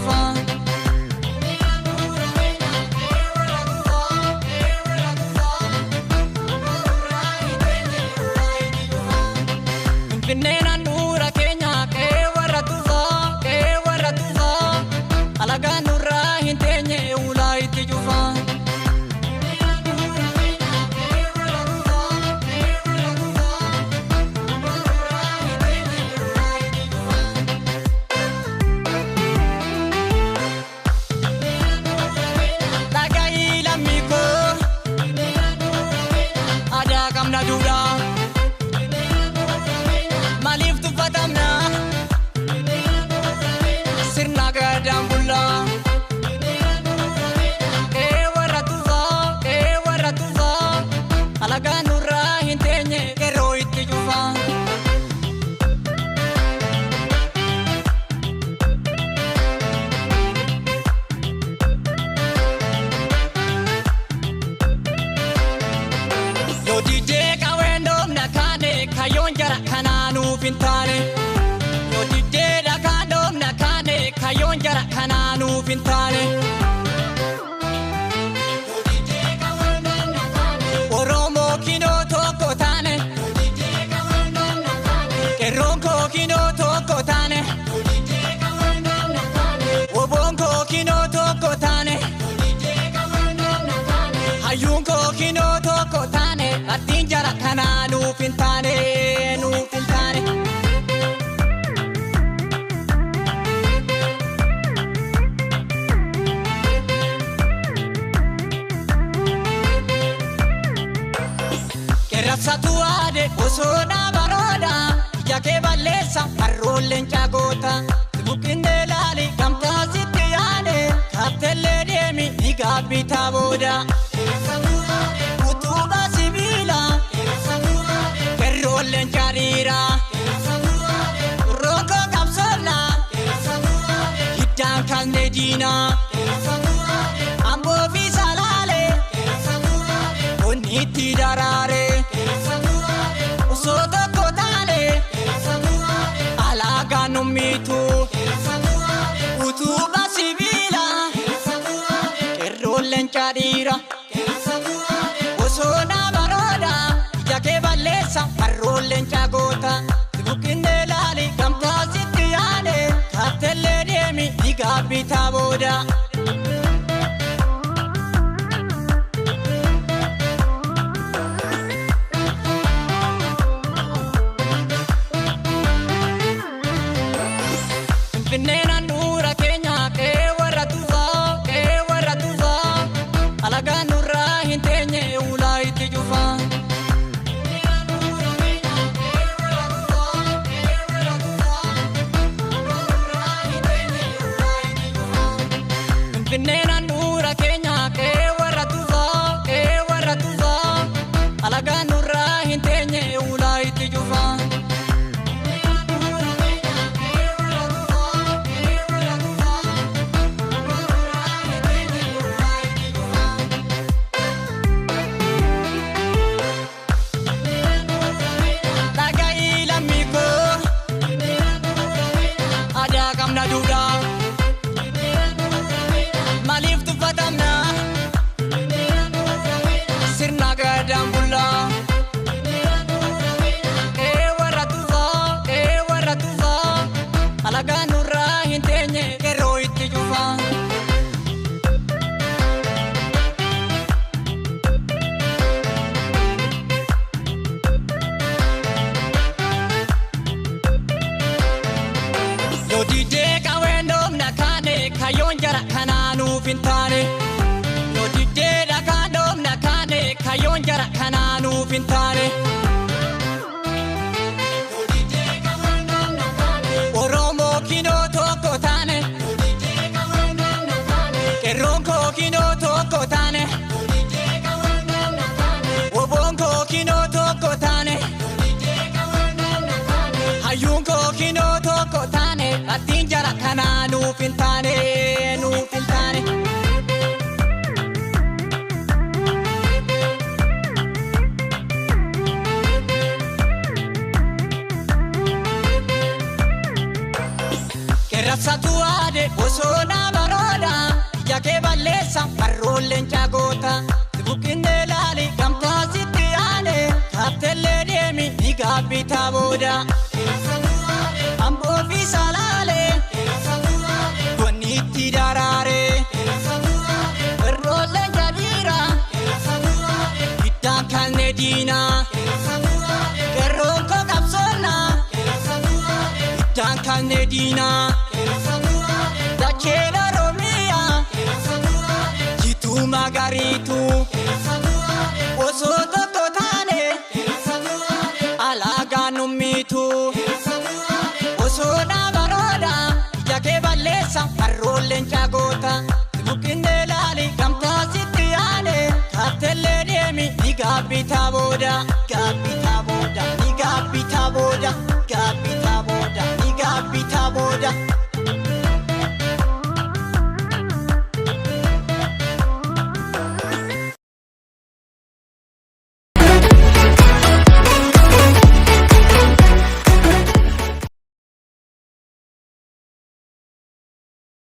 jufaa. Finfinneen handhuura keenya qe'ee warra tufaa alagaan nurraa hin teenye ulaa itti jufaa. Dhagaa'ii lammii koo aadaa qabna duudhaa. Maaliif tuffatamna sirna gadaan bullaa. Qe'ee warra tufaa alagaan nurraa hin teenye qeerroo itti jufaa. Yoo diidee qawween dhoofna kaane kayyoon jara kanaanuuf hin taane. Yoo diidee dhagaan dhoofna kaane kayyoon jara kanaanuuf hin taane. Oromoo kinoo tokko taane. Qeerroon koo kinoo tokko taane. Woboon koo kinoo tokko taane. Hayyuun koo kinoo tokko taane. Attiin jara kanaanuuf hin taane. Qeerrabsatu aade osoo dhaabarooda ija kee balleessa harroolleen cagoota. Buqqinee laali gamtaa sitti yaade kaaptellee deemi ni gaabbitaa booda. Utuuba sibiila qeerroolleen cariira. Rookoo qabsoonna hiddaan kalne diina. Amboo fi salaale onni itti daraare. Osoo tokko taane alaagaan nummiitu. Utuuba sibiila qeerroolleen cariira. Osoo dhaabarooda ija kee balleessa harroolleen cagoota. Buqqinee laali gamtaa sitti yaade kaaptellee deemi ni gaabbitaa booda. Finfinneen handhuura keenya qe'ee warra tufaa alagaan nurraa hin teenye ulaa itti jufaa. Finfinneen handhuura keenya qe'ee warra tufaa alagaan nurraa hin teenye ulaa itti jufaa. Dhagaa'ii lammii koo aadaa qabna duudhaa. Maaliif tuffatamna sirna gadaan bullaa. Qe'ee warra tufaa alagaan nurraa hin teenye qeerroo itti jufaa. Yoo diidee qawween dhoofna kaane kayyoon jara kanaanuuf hin taane. Yoo diidee dhagaan dhoofna kaane kayyoon jara kanaanuuf hin taane. Oromoo kinoo tokko taane. Qeerroon koo kinoo tokko taane. Woboon koo kinoo tokko taane. Hayyuun koo kinoo tokko taane. Attiin jara kanaanuuf hin taane. Satuade osona baroda yake balesa marrolen chagota bukinde lali kamta sitiane katelle demi nigabita boda ambo fisalale doniti darare rolen jadira itan nedina keroko kapsona itan nedina Chela Romia Jitu Magaritu Osoto Totane Alaga Numitu Osona Baroda Yake Balesa Arrolen Chagota Bukinde Lali Kamta Sitiane Katelle Demi Nigabita Boda